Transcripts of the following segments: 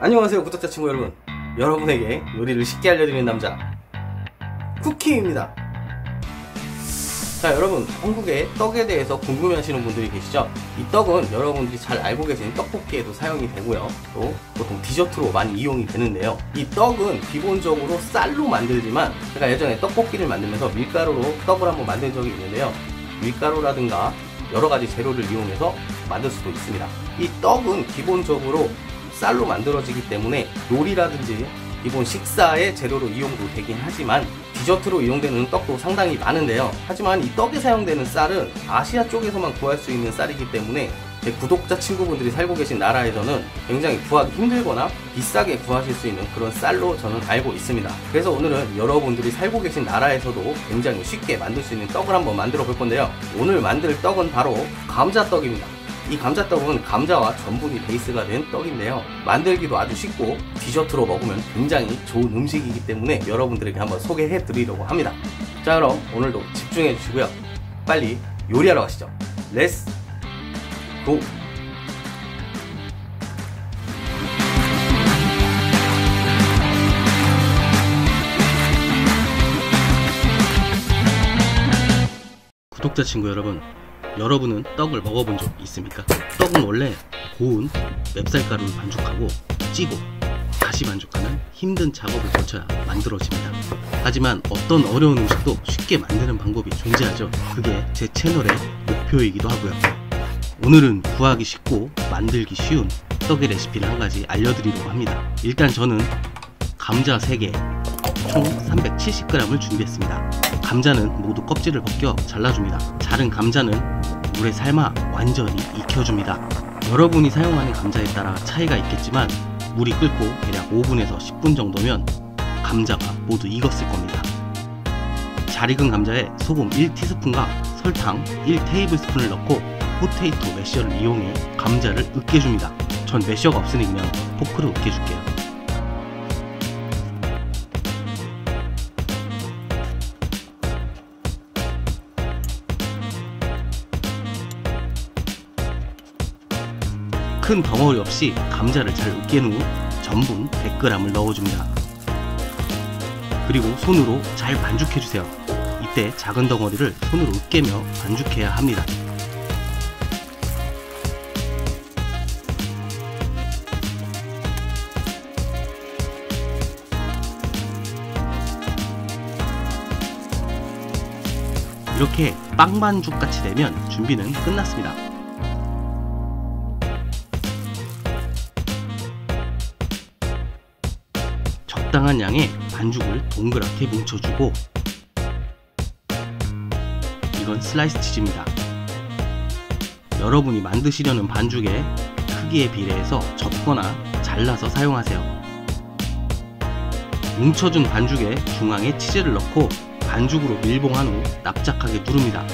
안녕하세요 구독자 친구 여러분. 여러분에게 요리를 쉽게 알려드리는 남자 쿠키입니다. 자, 여러분, 한국의 떡에 대해서 궁금해하시는 분들이 계시죠? 이 떡은 여러분들이 잘 알고 계신 떡볶이에도 사용이 되고요, 또 보통 디저트로 많이 이용이 되는데요. 이 떡은 기본적으로 쌀로 만들지만 제가 예전에 떡볶이를 만들면서 밀가루로 떡을 한번 만든 적이 있는데요, 밀가루라든가 여러가지 재료를 이용해서 만들 수도 있습니다. 이 떡은 기본적으로 쌀로 만들어지기 때문에 요리라든지 기본 식사의 재료로 이용도 되긴 하지만 디저트로 이용되는 떡도 상당히 많은데요. 하지만 이 떡에 사용되는 쌀은 아시아 쪽에서만 구할 수 있는 쌀이기 때문에 제 구독자 친구분들이 살고 계신 나라에서는 굉장히 구하기 힘들거나 비싸게 구하실 수 있는 그런 쌀로 저는 알고 있습니다. 그래서 오늘은 여러분들이 살고 계신 나라에서도 굉장히 쉽게 만들 수 있는 떡을 한번 만들어 볼 건데요. 오늘 만들 떡은 바로 감자떡입니다. 이 감자떡은 감자와 전분이 베이스가 된 떡인데요, 만들기도 아주 쉽고 디저트로 먹으면 굉장히 좋은 음식이기 때문에 여러분들에게 한번 소개해 드리려고 합니다. 자, 그럼 오늘도 집중해 주시고요, 빨리 요리하러 가시죠. 렛츠 고! 구독자 친구 여러분, 여러분은 떡을 먹어본 적 있습니까? 떡은 원래 고운 맵쌀가루를 반죽하고 찌고 다시 반죽하는 힘든 작업을 거쳐야 만들어집니다. 하지만 어떤 어려운 음식도 쉽게 만드는 방법이 존재하죠. 그게 제 채널의 목표이기도 하고요. 오늘은 구하기 쉽고 만들기 쉬운 떡의 레시피를 한 가지 알려드리려고 합니다. 일단 저는 감자 3개 총 370g을 준비했습니다. 감자는 모두 껍질을 벗겨 잘라줍니다. 자른 감자는 물에 삶아 완전히 익혀줍니다. 여러분이 사용하는 감자에 따라 차이가 있겠지만 물이 끓고 대략 5분에서 10분 정도면 감자가 모두 익었을 겁니다. 잘 익은 감자에 소금 1티스푼과 설탕 1테이블스푼을 넣고 포테이토 매셔를 이용해 감자를 으깨줍니다. 전 매셔가 없으니 그냥 포크로 으깨줄게요. 큰 덩어리 없이 감자를 잘 으깬 후 전분 100g을 넣어줍니다. 그리고 손으로 잘 반죽해주세요. 이때 작은 덩어리를 손으로 으깨며 반죽해야 합니다. 이렇게 빵 반죽같이 되면 준비는 끝났습니다. 적당한 양의 반죽을 동그랗게 뭉쳐주고, 이건 슬라이스 치즈입니다. 여러분이 만드시려는 반죽의 크기에 비례해서 접거나 잘라서 사용하세요. 뭉쳐준 반죽에 중앙에 치즈를 넣고 반죽으로 밀봉한 후 납작하게 누릅니다.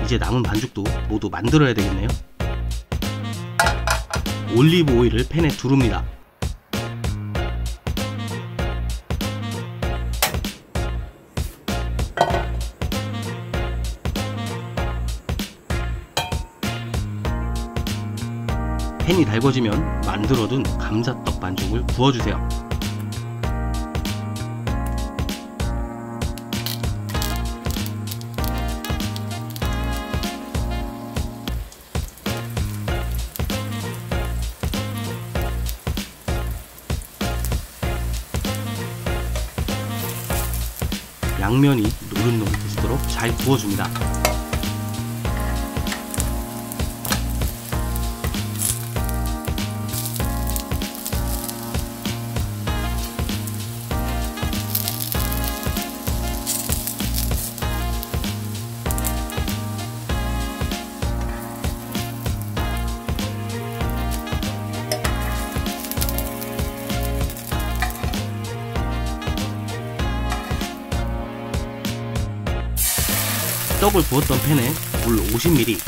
이제 남은 반죽도 모두 만들어야 되겠네요. 올리브 오일을 팬에 두릅니다. 팬이 달궈지면 만들어둔 감자떡 반죽을 부어주세요. 양면이 노릇노릇해지도록 잘 구워줍니다. 떡을 구웠던 팬에 물 50ml,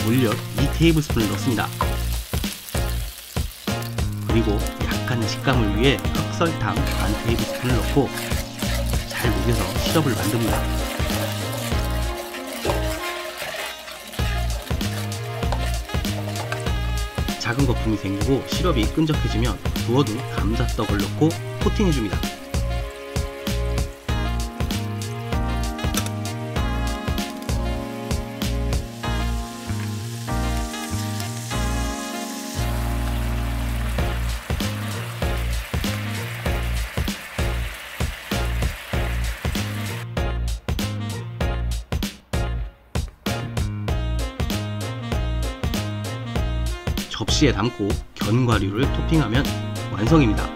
물엿 2테이블스푼을 넣습니다. 그리고 약간의 식감을 위해 흑설탕 1테이블스푼을 넣고 잘 녹여서 시럽을 만듭니다. 작은 거품이 생기고 시럽이 끈적해지면 구워둔 감자떡을 넣고 코팅해줍니다. 접시에 담고 견과류를 토핑하면 완성입니다.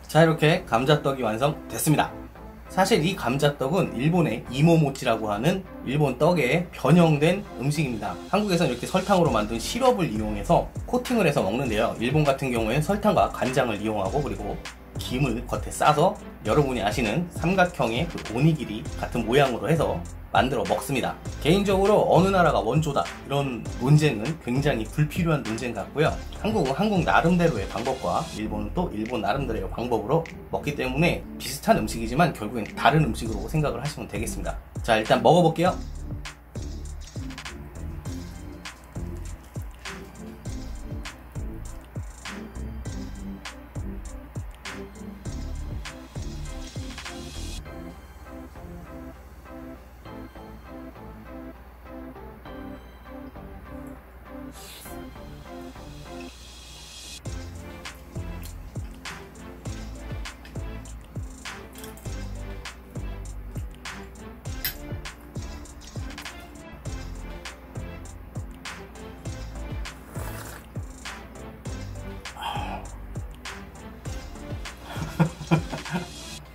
자, 이렇게 감자떡이 완성됐습니다. 사실 이 감자떡은 일본의 이모모찌라고 하는 일본 떡에 변형된 음식입니다. 한국에서는 이렇게 설탕으로 만든 시럽을 이용해서 코팅을 해서 먹는데요, 일본 같은 경우에는 설탕과 간장을 이용하고 그리고 김을 겉에 싸서 여러분이 아시는 삼각형의 그 오니기리 같은 모양으로 해서 만들어 먹습니다. 개인적으로 어느 나라가 원조다 이런 논쟁은 굉장히 불필요한 논쟁 같고요. 한국은 한국 나름대로의 방법과 일본은 또 일본 나름대로의 방법으로 먹기 때문에 비슷한 음식이지만 결국엔 다른 음식으로 생각을 하시면 되겠습니다. 자, 일단 먹어볼게요.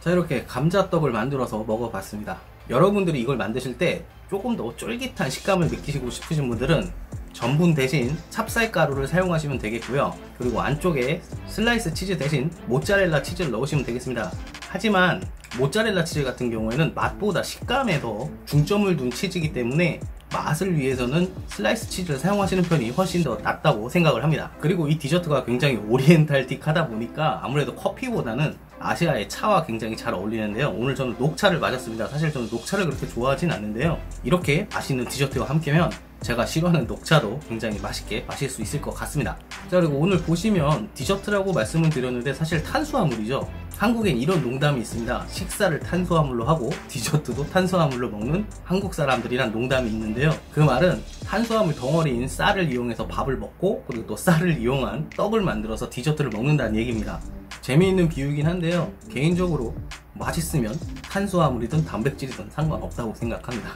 자, 이렇게 감자떡을 만들어서 먹어봤습니다. 여러분들이 이걸 만드실 때 조금 더 쫄깃한 식감을 느끼시고 싶으신 분들은 전분 대신 찹쌀가루를 사용하시면 되겠고요. 그리고 안쪽에 슬라이스 치즈 대신 모짜렐라 치즈를 넣으시면 되겠습니다. 하지만 모짜렐라 치즈 같은 경우에는 맛보다 식감에 더 중점을 둔 치즈이기 때문에 맛을 위해서는 슬라이스 치즈를 사용하시는 편이 훨씬 더 낫다고 생각을 합니다. 그리고 이 디저트가 굉장히 오리엔탈틱하다 보니까 아무래도 커피보다는 아시아의 차와 굉장히 잘 어울리는데요. 오늘 저는 녹차를 마셨습니다. 사실 저는 녹차를 그렇게 좋아하진 않는데요, 이렇게 맛있는 디저트와 함께면 제가 싫어하는 녹차도 굉장히 맛있게 마실 수 있을 것 같습니다. 자, 그리고 오늘 보시면 디저트라고 말씀을 드렸는데 사실 탄수화물이죠. 한국엔 이런 농담이 있습니다. 식사를 탄수화물로 하고 디저트도 탄수화물로 먹는 한국 사람들이란 농담이 있는데요, 그 말은 탄수화물 덩어리인 쌀을 이용해서 밥을 먹고 그리고 또 쌀을 이용한 떡을 만들어서 디저트를 먹는다는 얘기입니다. 재미있는 비유이긴 한데요, 개인적으로 맛있으면 탄수화물이든 단백질이든 상관없다고 생각합니다.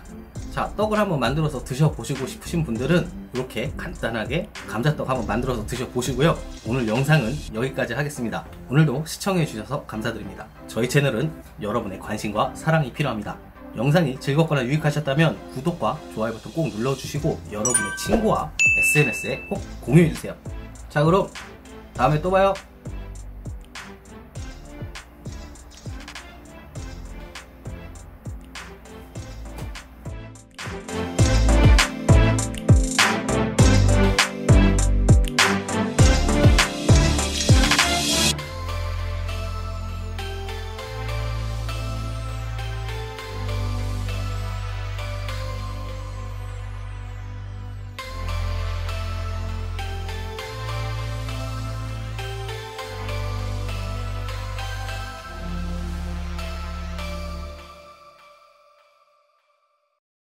자, 떡을 한번 만들어서 드셔보시고 싶으신 분들은 이렇게 간단하게 감자떡 한번 만들어서 드셔보시고요. 오늘 영상은 여기까지 하겠습니다. 오늘도 시청해주셔서 감사드립니다. 저희 채널은 여러분의 관심과 사랑이 필요합니다. 영상이 즐겁거나 유익하셨다면 구독과 좋아요 버튼 꼭 눌러주시고 여러분의 친구와 SNS에 꼭 공유해주세요. 자, 그럼 다음에 또 봐요.